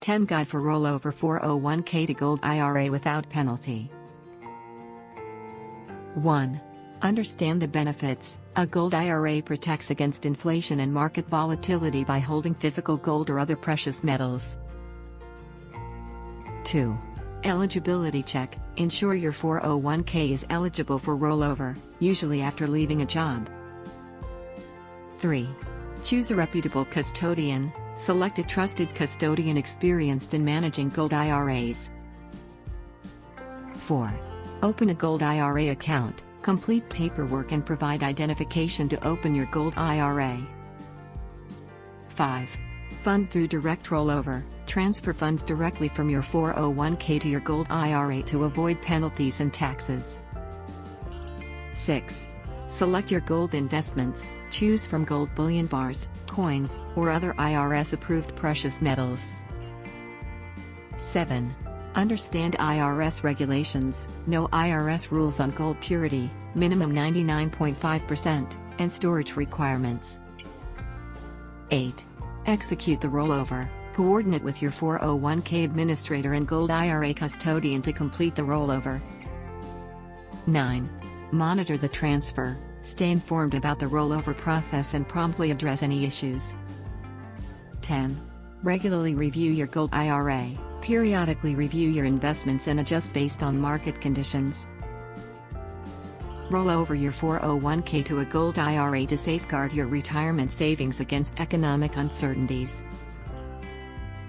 10 Guide for Rollover 401k to Gold IRA without penalty. 1. Understand the benefits. A gold IRA protects against inflation and market volatility by holding physical gold or other precious metals. 2. Eligibility check. Ensure your 401k is eligible for rollover, usually after leaving a job. 3. Choose a reputable custodian. Select a trusted custodian experienced in managing gold IRAs. 4. Open a gold IRA account. Complete paperwork and provide identification to open your gold IRA. 5. Fund through direct rollover. Transfer funds directly from your 401k to your gold IRA to avoid penalties and taxes. 6. Select your gold investments. Choose from gold bullion bars, coins, or other IRS-approved precious metals. 7. Understand IRS regulations. Know IRS rules on gold purity, minimum 99.5%, and storage requirements. 8. Execute the rollover. Coordinate with your 401k administrator and gold IRA custodian to complete the rollover. 9. Monitor the transfer. Stay informed about the rollover process and promptly address any issues. 10. Regularly review your gold IRA. Periodically review your investments and adjust based on market conditions. Roll over your 401k to a gold IRA to safeguard your retirement savings against economic uncertainties.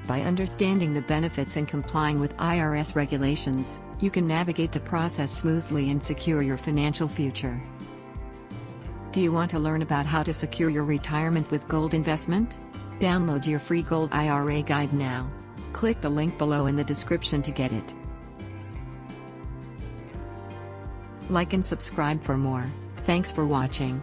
By understanding the benefits and complying with IRS regulations, you can navigate the process smoothly and secure your financial future. Do you want to learn about how to secure your retirement with gold investment? Download your free gold IRA guide now. Click the link below in the description to get it. Like and subscribe for more. Thanks for watching.